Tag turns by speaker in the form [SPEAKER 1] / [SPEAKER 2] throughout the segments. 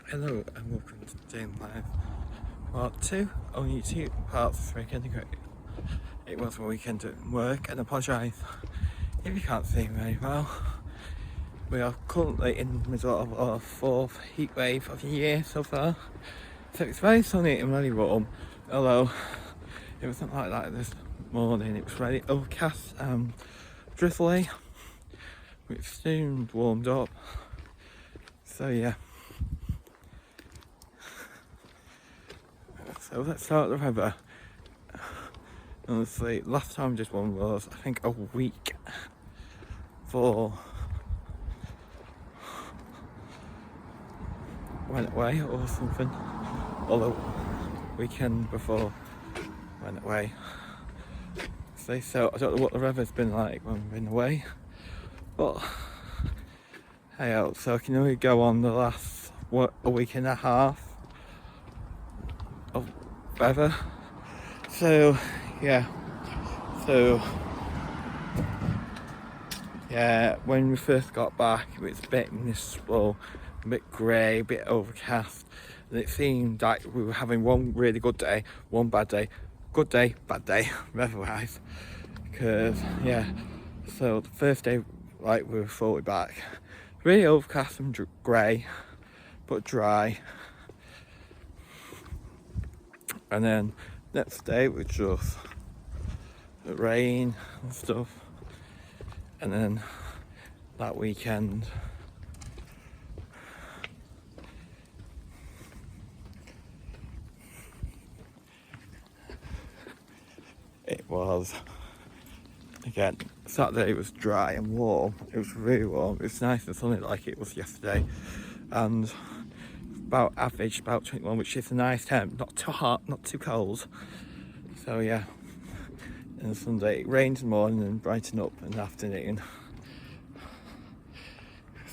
[SPEAKER 1] Hello and welcome to Day in Life Part 2 on YouTube, Part 3 weekend ago. It was my weekend at work and I apologise if you can't see me very well. We are currently in the middle of our 4th heat wave of the year so far. So it's very sunny and really warm, although it wasn't like that this morning. It was very overcast and drizzly, which soon warmed up. So yeah. So let's start the weather. Honestly, last time I did one was, I think, a week for went away or something. Or the weekend before went away. So I don't know what the weather's been like when I've been away. But hey, so I can only go on the last a week and a half of weather. So yeah, when we first got back it was a bit miserable, a bit grey, a bit overcast, and it seemed like we were having one really good day, one bad day, good day, bad day, weather-wise. Because so the first day, like, we were fully back, really overcast and grey, but dry. And then next day it was just rain and stuff. And then that weekend it was, again, Saturday was dry and warm. It was really warm. It was nice and sunny like it was yesterday. And about average, about 21, which is a nice temp. Not too hot, not too cold. So yeah. And Sunday it rained in the morning and brightened up in the afternoon.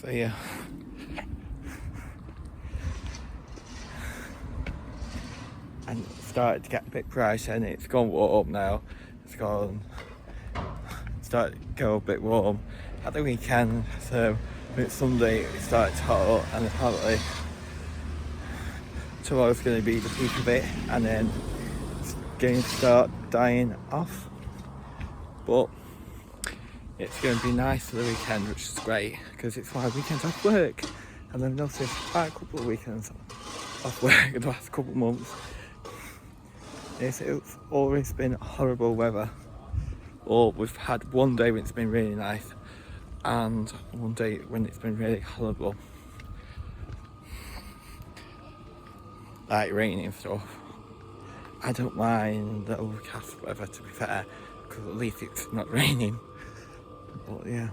[SPEAKER 1] So yeah. And it started to get a bit pricey and it's gone warm now. It's started to go a bit warm at the weekend. So when it's Sunday it started to hot and apparently tomorrow's going to be the peak of it and then it's going to start dying off. But it's going to be nice for the weekend, which is great because it's my weekends off work, and I've noticed quite a couple of weekends off work in the last couple of months. It's always been horrible weather, or we've had one day when it's been really nice and one day when it's been really horrible, like raining and stuff. I don't mind the overcast weather, to be fair, because at least it's not raining. But yeah.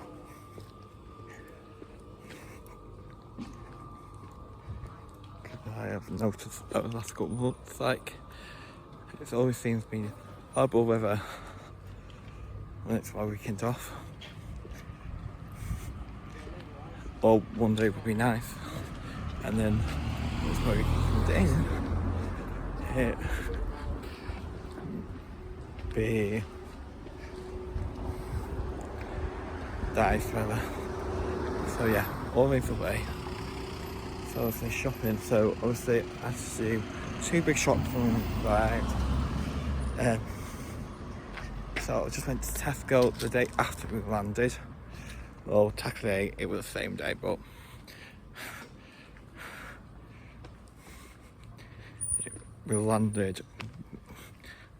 [SPEAKER 1] I have noticed over the last couple of months, like, it always seems to be horrible weather when it's my weekend off. Or one day would be nice, and then it's my weekend day. It be nice weather. So yeah, always away. So obviously shopping, so obviously I had to do 2 big shops on right. So I just went to Tesco the day after we landed. Well, technically it was the same day, but we landed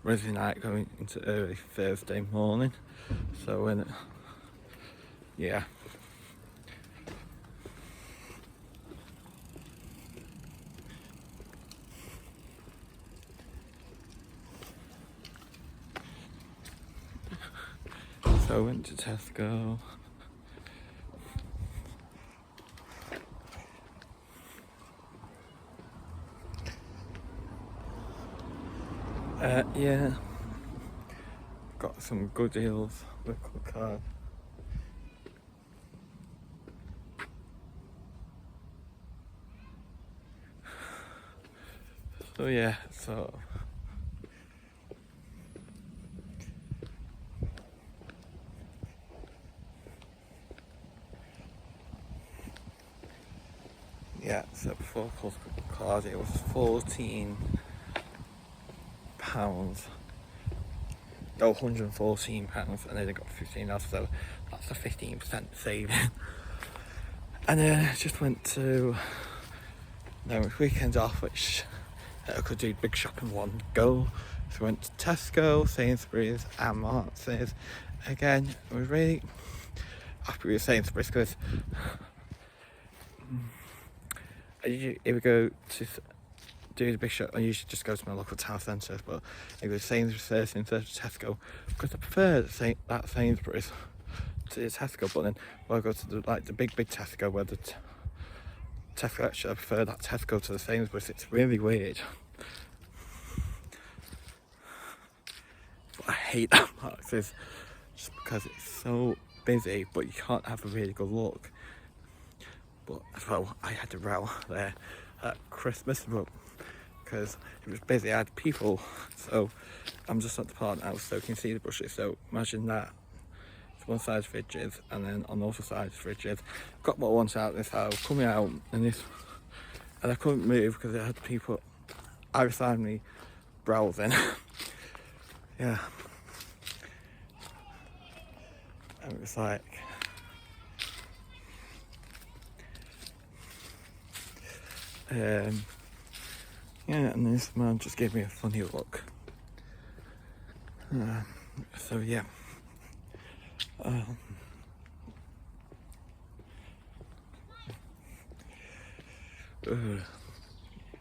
[SPEAKER 1] Wednesday night going into early Thursday morning. So when yeah. So I went to Tesco. Yeah. Got some good deals with a card. So yeah, so yeah, So before Costco card, it was £14. No, £114, and then they got 15 off, so that's a 15% saving. And then I just went to weekend off, which I could do big shop in one go. So I went to Tesco, Sainsbury's and Marks. Again, I was really happy with Sainsbury's because if we go to do the big shop, I usually just go to my local town centre, but I go to Sainsbury's first instead of Tesco because I prefer that Sainsbury's to the Tesco. But then when I go to the big Tesco where the Tesco, actually I prefer that Tesco to the Sainsbury's. It's really weird. But I hate that Marks just because it's so busy, but you can't have a really good look. But as well, I had a row there at Christmas because it was busy. I had people, so I'm just at the part now, so you can see the brushes. So imagine that. It's one side fridges, and then on the other side fridges. Got my ones out this house, coming out, and I couldn't move because I had people outside me browsing. Yeah. And it was like, yeah, and this man just gave me a funny look. So yeah.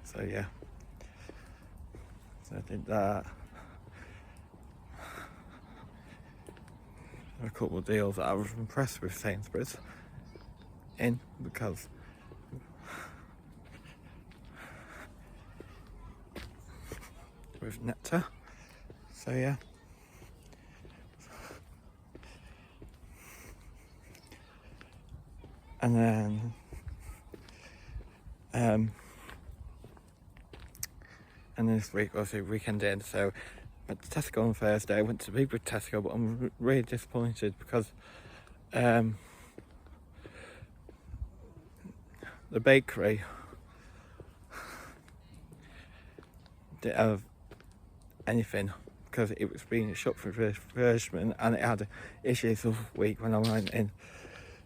[SPEAKER 1] So yeah. So I did that. A couple of deals that I was impressed with Sainsbury's because with Nectar. So yeah. And then and this week was a weekend in, so I went to Tesco on Thursday. I went to Big Tesco, but I'm really disappointed because the bakery didn't have anything because it was being shut for refurbishment, and it had issues this week when I went in.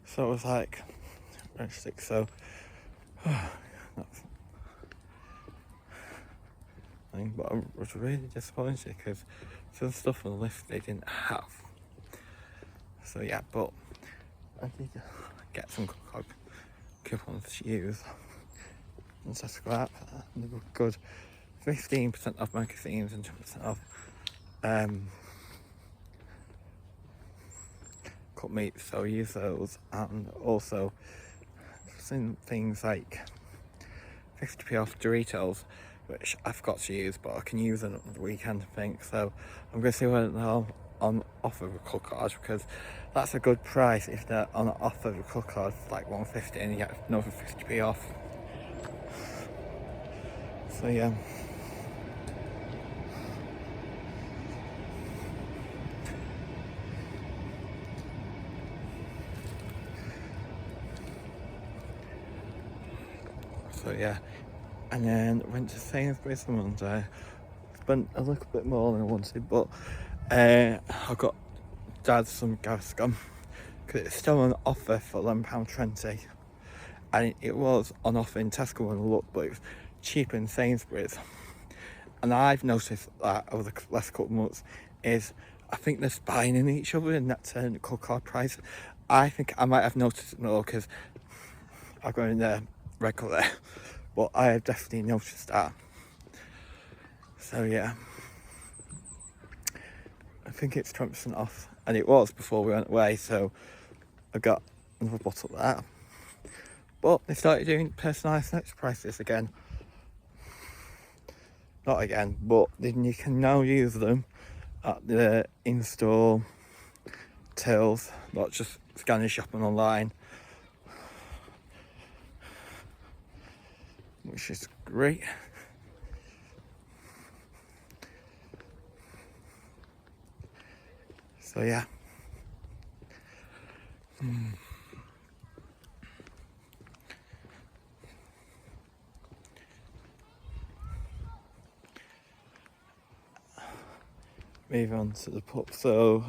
[SPEAKER 1] So I was like, so that's thing. But I was really disappointed because some stuff on the list they didn't have. So yeah, but I did get some coupons to use. And so scrap, they were good. 15% off magazines and 20% off cut meat, so I use those. And also some things like 50p off Doritos, which I've got to use, but I can use them on the weekend, I think. So I'm going to see whether they're on offer with a club card, because that's a good price if they're on offer with a club card, like $1.50, and you get another 50p off. So yeah. So yeah, and then went to Sainsbury's on Monday. Spent a little bit more than I wanted, but I got Dad some Gaviscon because it's still on offer for £11.20, and it was on offer in Tesco when I looked, but it was cheaper in Sainsbury's. And I've noticed that over the last couple of months is I think they're spying in each other in that turn club card price. I think I might have noticed it more because I go in there regularly, but I have definitely noticed that. So yeah, I think it's 20% off, and it was before we went away, so I got another bottle of that. But they started doing personalised snacks prices again. Not again, but then you can now use them at the in-store tills, not just scanning shopping online, which is great. So yeah. move on to the pup. So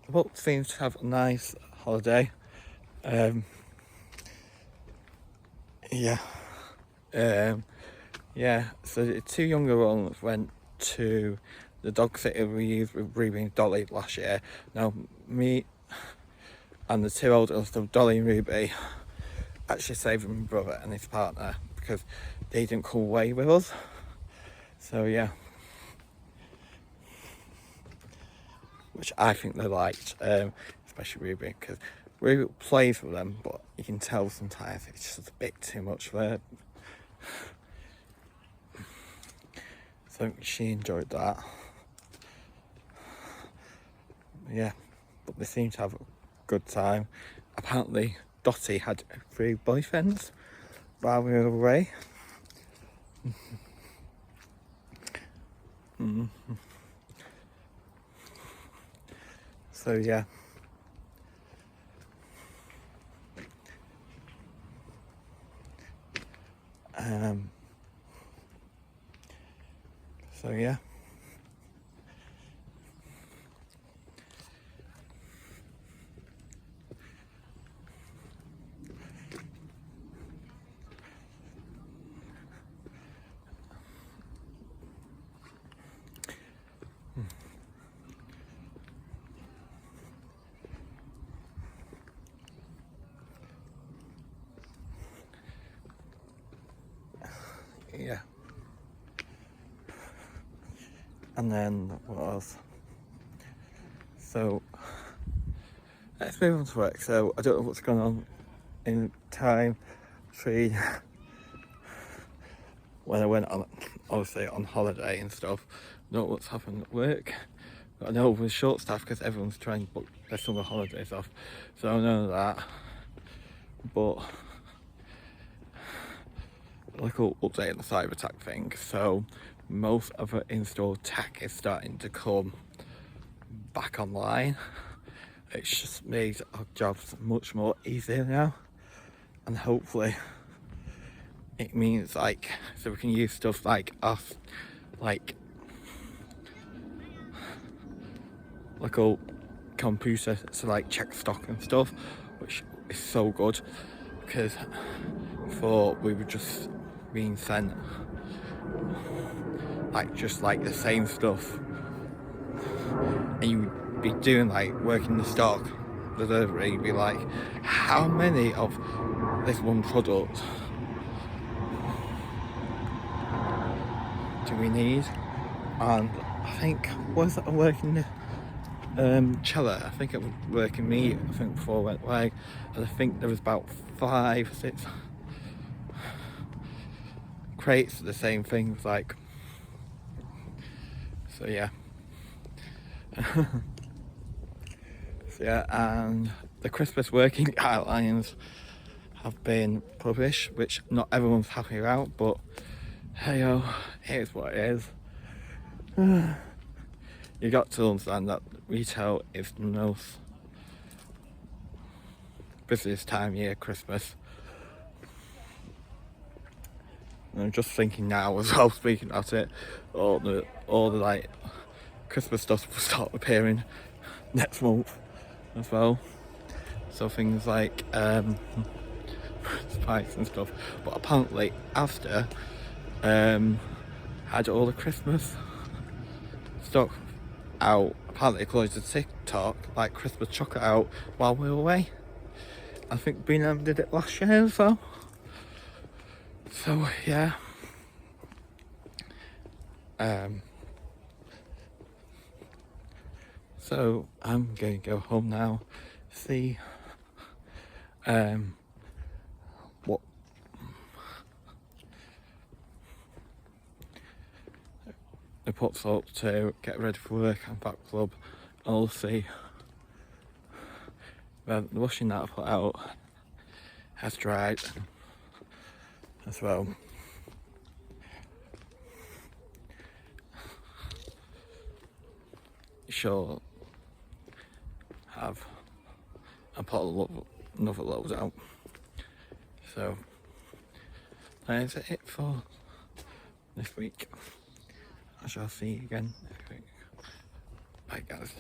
[SPEAKER 1] the pup seems to have a nice holiday. Yeah. Yeah, so the two younger ones went to the dog sitter we used with Ruby and Dolly last year. Now, me and the two older, so Dolly and Ruby, actually saved my brother and his partner because they didn't come away with us. So, yeah. Which I think they liked, especially Ruby, because Ruby plays with them, but you can tell sometimes it's just a bit too much for her. So she enjoyed that. Yeah, but they seemed to have a good time. Apparently Dottie had 3 boyfriends while we were away. So yeah. So yeah. Yeah. And then what else? So let's move on to work. So I don't know what's going on in time between when I went on, obviously on holiday and stuff. Not what's happened at work. I know we're short staffed because everyone's trying to book their summer holidays off. So I know that. But like an update on the cyber attack thing. So most of the in-store tech is starting to come back online. It's just made our jobs much more easier now, and hopefully it means like so we can use stuff like us, like a computer to like check stock and stuff, which is so good because before we were just being sent like just like the same stuff, and you'd be doing like working the stock delivery, you'd be like, how many of this one product do we need? And I think was it working Chella, I think it was working me, I think before I went away, and I think there was about 5 or 6 crates of the same things, like, so yeah. So yeah, and the Christmas working guidelines have been published, which not everyone's happy about, but hey-o, here's what it is. You got to understand that retail is the most busiest time of year, Christmas. And I'm just thinking now as well, speaking about it, all the like Christmas stuff will start appearing next month as well. So things like spikes and stuff. But apparently after had all the Christmas stock out, apparently closed the TikTok like Christmas chocolate out while we were away. I think B&M did it last year as well. So yeah. So I'm going to go home now, see what the put's up to, get ready for work and back club. I'll see the washing that I put out has dried as well. Sure, have I put another load out. So that's it for this week. I shall see you again next week. Bye guys.